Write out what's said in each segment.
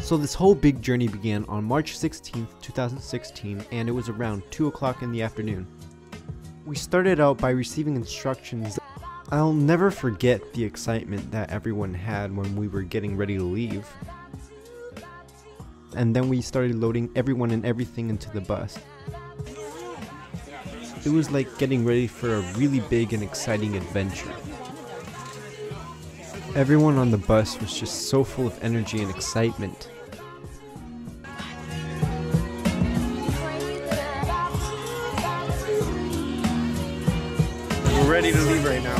So this whole big journey began on March 16th, 2016, and it was around 2 o'clock in the afternoon. We started out by receiving instructions. I'll never forget the excitement that everyone had when we were getting ready to leave. And then we started loading everyone and everything into the bus. It was like getting ready for a really big and exciting adventure. Everyone on the bus was just so full of energy and excitement. We're ready to leave right now.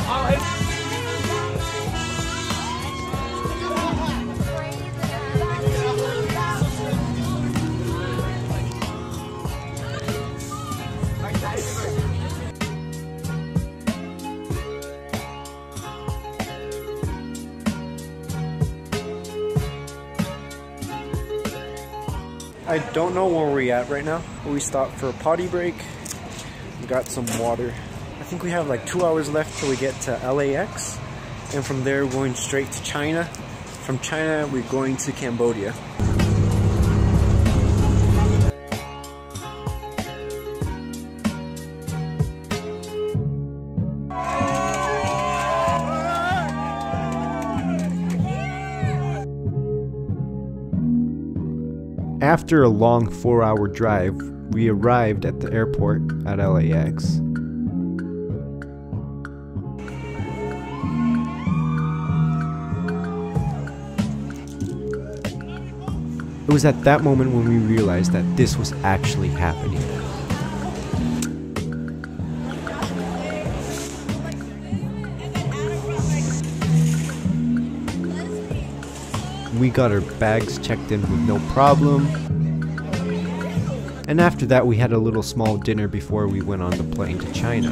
I don't know where we're at right now, but we stopped for a potty break. We got some water. I think we have like 2 hours left till we get to LAX, and from there we're going straight to China. From China we're going to Cambodia. After a long 4-hour drive, we arrived at the airport at LAX. It was at that moment when we realized that this was actually happening. We got our bags checked in with no problem. And after that we had a little small dinner before we went on the plane to China.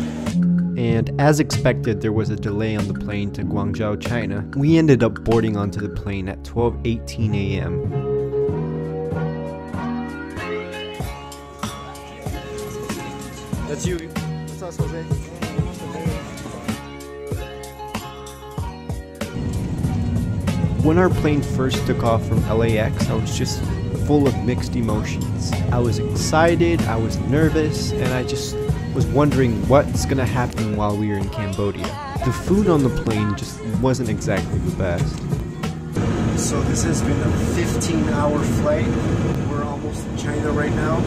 And as expected, there was a delay on the plane to Guangzhou, China. We ended up boarding onto the plane at 12:18 a.m. That's you. That's us, Jose. When our plane first took off from LAX, I was just full of mixed emotions. I was excited, I was nervous, and I just was wondering what's gonna happen while we were in Cambodia. The food on the plane just wasn't exactly the best. So this has been a 15-hour flight. We're almost in China right now.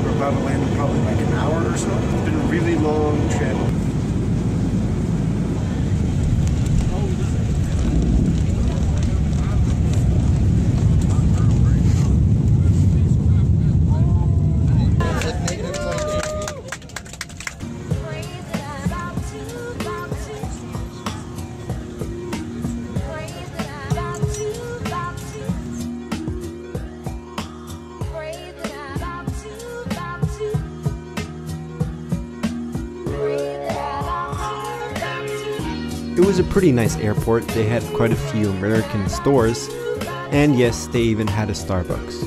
We're about to land in probably like an hour or so. It's been a really long trip. It was a pretty nice airport. They had quite a few American stores, and yes, they even had a Starbucks.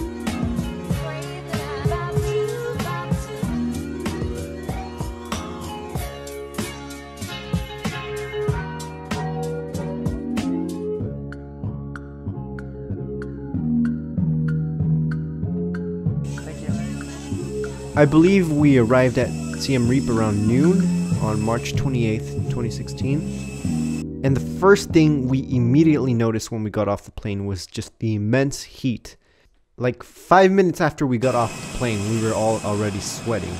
I believe we arrived at Siem Reap around noon on March 28th, 2016. And the first thing we immediately noticed when we got off the plane was just the immense heat. Like 5 minutes after we got off the plane, we were all already sweating.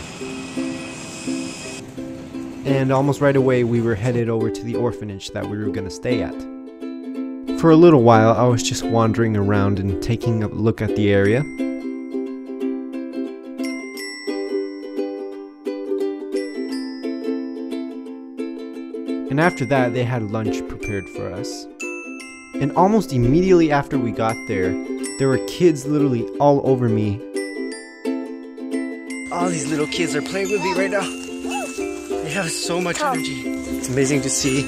And almost right away, we were headed over to the orphanage that we were going to stay at. For a little while, I was just wandering around and taking a look at the area. And after that, they had lunch prepared for us. And almost immediately after we got there were kids literally all over me. All these little kids are playing with me right now. They have so much energy. It's amazing to see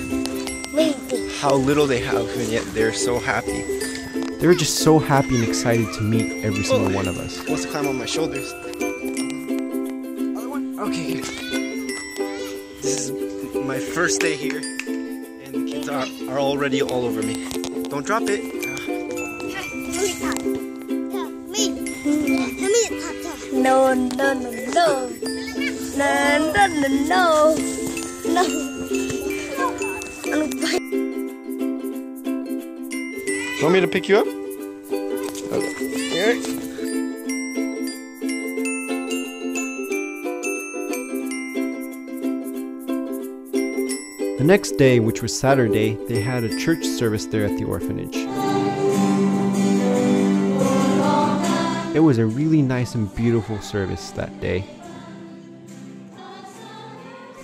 how little they have, and yet they're so happy. They were just so happy and excited to meet every single one of us. Wants to climb on my shoulders. Okay. This is my first day here, and the kids are already all over me. Don't drop it. No, no, no, no. No, no, no, no. No. You want me to pick you up? Okay. The next day, which was Saturday, they had a church service there at the orphanage. It was a really nice and beautiful service that day.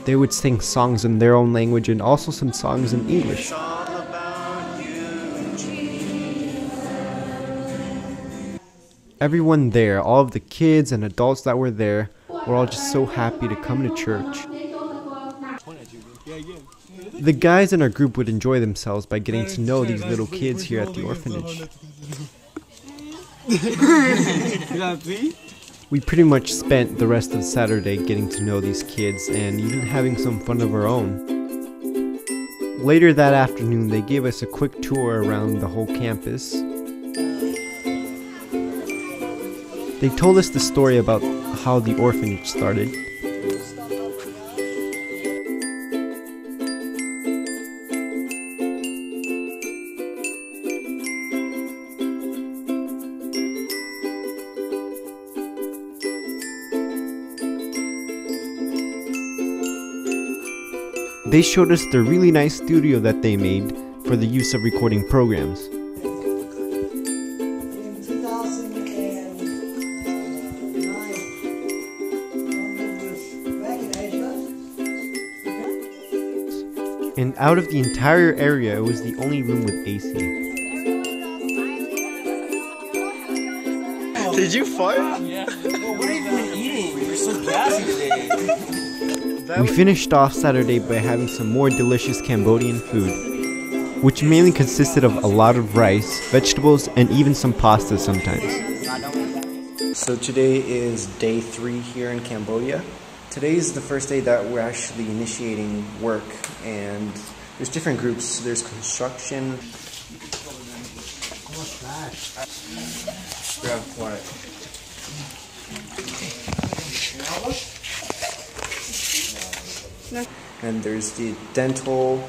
They would sing songs in their own language and also some songs in English. Everyone there, all of the kids and adults that were there, were all just so happy to come to church. The guys in our group would enjoy themselves by getting to know these little kids here at the orphanage. We pretty much spent the rest of Saturday getting to know these kids and even having some fun of our own. Later that afternoon, they gave us a quick tour around the whole campus. They told us the story about how the orphanage started. They showed us the really nice studio that they made for the use of recording programs. And out of the entire area, it was the only room with AC. Did you fart? Yeah. Well, what have you been eating? You're so gassy today. We finished off Saturday by having some more delicious Cambodian food, which mainly consisted of a lot of rice, vegetables, and even some pasta sometimes. So today is day 3 here in Cambodia. Today is the first day that we're actually initiating work, and there's different groups. There's construction. Grab what? And there's the dental.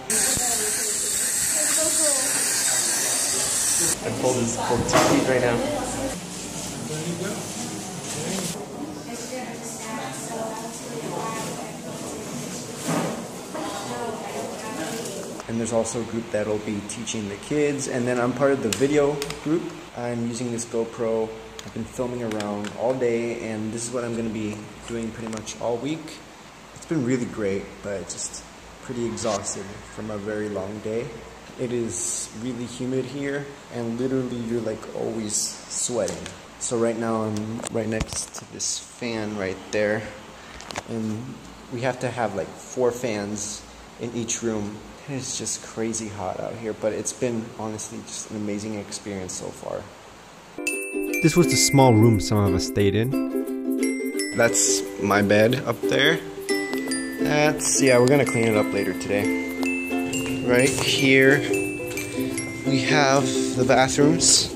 I pulled this teeth right now. And there's also a group that'll be teaching the kids, and then I'm part of the video group. I'm using this GoPro. I've been filming around all day, and this is what I'm going to be doing pretty much all week. It's been really great, but just pretty exhausted from a very long day. It is really humid here, and literally you're like always sweating. So right now I'm right next to this fan right there, and we have to have like 4 fans in each room. It's just crazy hot out here, but it's been honestly just an amazing experience so far. This was the small room some of us stayed in. That's my bed up there. Yeah, we're gonna clean it up later today. Right here, we have the bathrooms.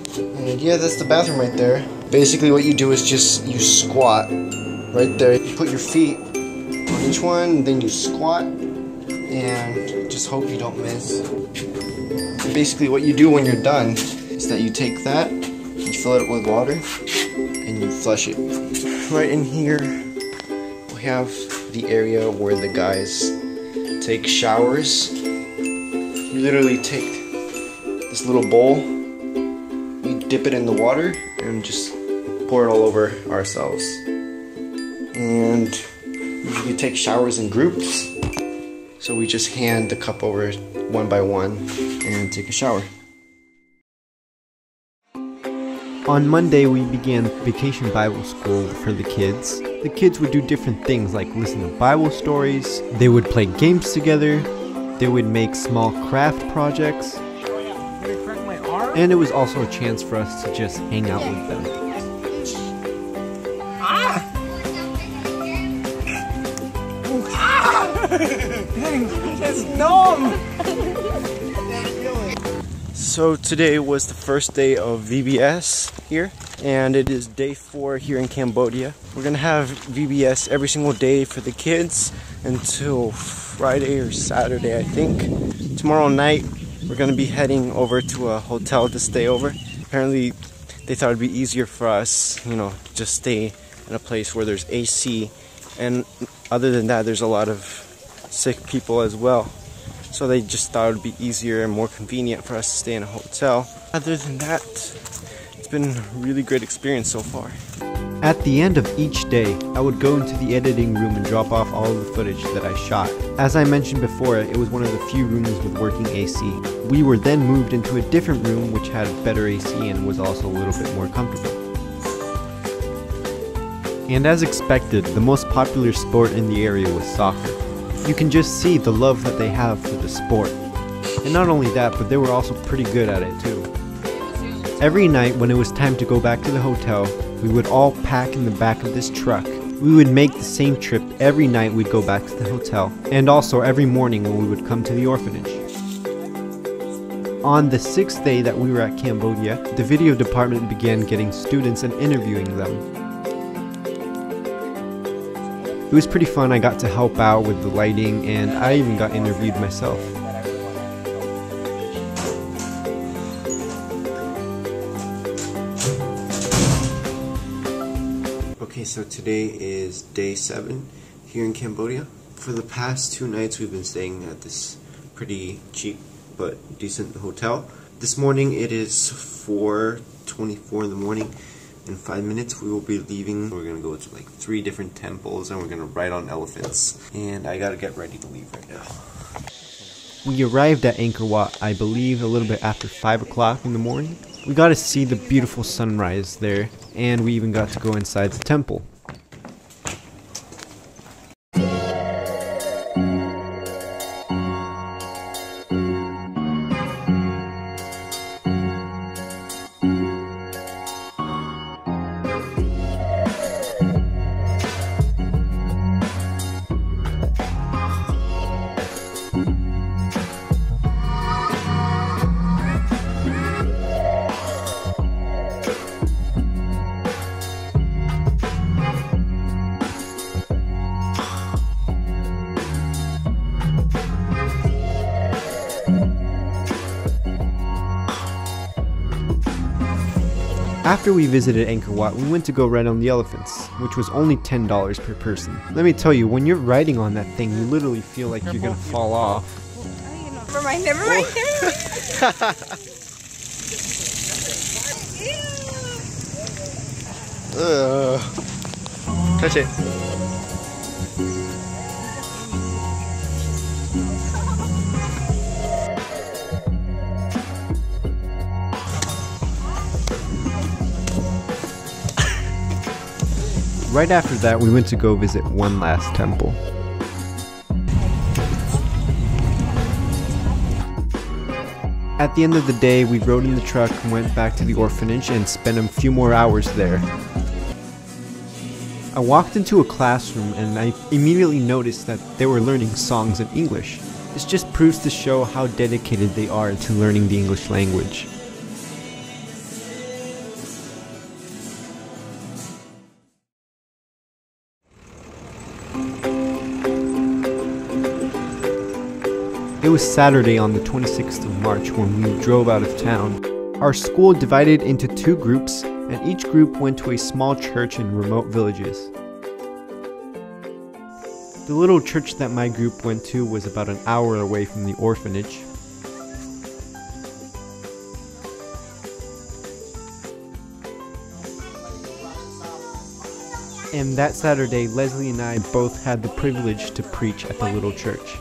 And yeah, that's the bathroom right there. Basically what you do is just, you squat right there. You put your feet on each one, then you squat, and just hope you don't miss. And basically what you do when you're done is that you take that, you fill it with water, and you flush it. Right in here, we have the area where the guys take showers. We literally take this little bowl, we dip it in the water, and just pour it all over ourselves. And we take showers in groups, so we just hand the cup over one by one and take a shower. On Monday, we began Vacation Bible School for the kids. The kids would do different things like listen to Bible stories, they would play games together, they would make small craft projects, and it was also a chance for us to just hang out with them. It's numb! So today was the first day of VBS here, and it is day 4 here in Cambodia. We're gonna have VBS every single day for the kids until Friday or Saturday, I think. Tomorrow night we're gonna be heading over to a hotel to stay over. Apparently they thought it'd be easier for us, you know, just stay in a place where there's AC, and other than that there's a lot of sick people as well. So they just thought it would be easier and more convenient for us to stay in a hotel. Other than that, it's been a really great experience so far. At the end of each day, I would go into the editing room and drop off all of the footage that I shot. As I mentioned before, it was one of the few rooms with working AC. We were then moved into a different room which had better AC and was also a little bit more comfortable. And as expected, the most popular sport in the area was soccer. You can just see the love that they have for the sport. And not only that, but they were also pretty good at it too. Every night when it was time to go back to the hotel, we would all pack in the back of this truck. We would make the same trip every night we'd go back to the hotel, and also every morning when we would come to the orphanage. On the 6th day that we were at Cambodia, the video department began getting students and interviewing them. It was pretty fun. I got to help out with the lighting, and I even got interviewed myself. Okay, so today is day 7 here in Cambodia. For the past 2 nights we've been staying at this pretty cheap but decent hotel. This morning it is 4:24 in the morning. In 5 minutes we will be leaving. We're gonna go to like 3 different temples and we're gonna ride on elephants. And I gotta get ready to leave right now. We arrived at Angkor Wat, I believe, a little bit after 5 o'clock in the morning. We got to see the beautiful sunrise there, and we even got to go inside the temple. After we visited Angkor Wat, we went to go ride on the elephants, which was only $10 per person. Let me tell you, when you're riding on that thing, you literally feel like you're gonna fall off. Never mind, never mind. Touch it. Right after that, we went to go visit one last temple. At the end of the day, we rode in the truck and went back to the orphanage and spent a few more hours there. I walked into a classroom and I immediately noticed that they were learning songs in English. This just proves to show how dedicated they are to learning the English language. It was Saturday on the 26th of March when we drove out of town. Our school divided into 2 groups, and each group went to a small church in remote villages. The little church that my group went to was about an hour away from the orphanage. And that Saturday, Leslie and I both had the privilege to preach at the little church.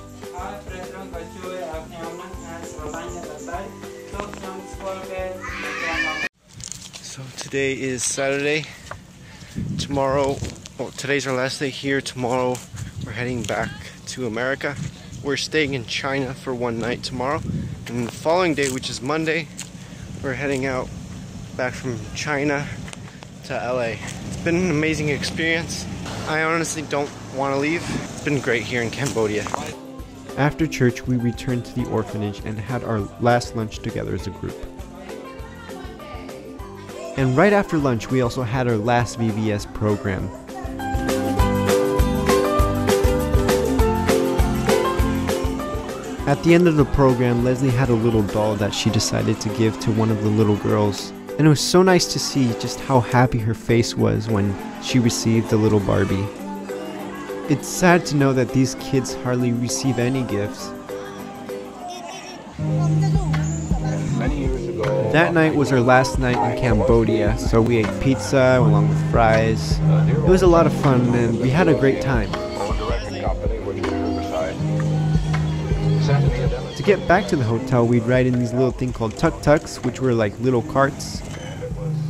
So today is Saturday. Tomorrow, well, today's our last day here. Tomorrow we're heading back to America. We're staying in China for 1 night tomorrow. And the following day, which is Monday, we're heading out back from China to LA. It's been an amazing experience. I honestly don't want to leave. It's been great here in Cambodia. After church, we returned to the orphanage and had our last lunch together as a group. And right after lunch, we also had our last VBS program. At the end of the program, Leslie had a little doll that she decided to give to one of the little girls. And it was so nice to see just how happy her face was when she received the little Barbie. It's sad to know that these kids hardly receive any gifts. That night was our last night in Cambodia, so we ate pizza along with fries. It was a lot of fun and we had a great time. To get back to the hotel, we'd ride in these little thing called tuk-tuks, which were like little carts.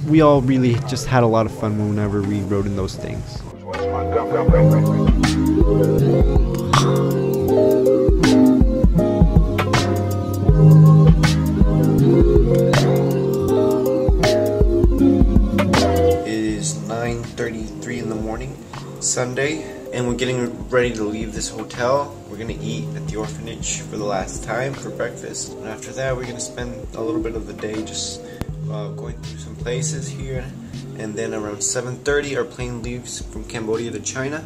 We all really just had a lot of fun whenever we rode in those things. It is 9:33 in the morning, Sunday, and we're getting ready to leave this hotel. We're gonna eat at the orphanage for the last time for breakfast, and after that we're gonna spend a little bit of the day just going through some places here, and then around 7:30 our plane leaves from Cambodia to China.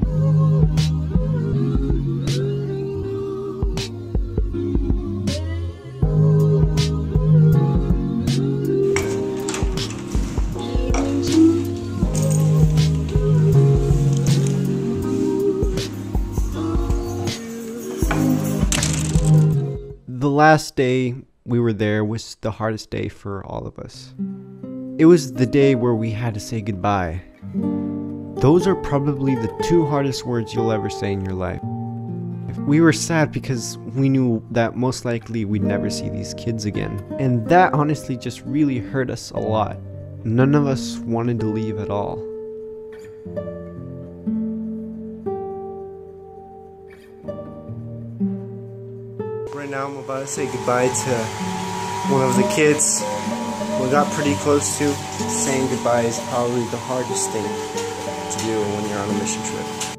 The last day we were there was the hardest day for all of us. It was the day where we had to say goodbye. Those are probably the two hardest words you'll ever say in your life. We were sad because we knew that most likely we'd never see these kids again. And that honestly just really hurt us a lot. None of us wanted to leave at all. Right now I'm about to say goodbye to one of the kids we got pretty close to. Saying goodbye is probably the hardest thing to do when you're on a mission trip.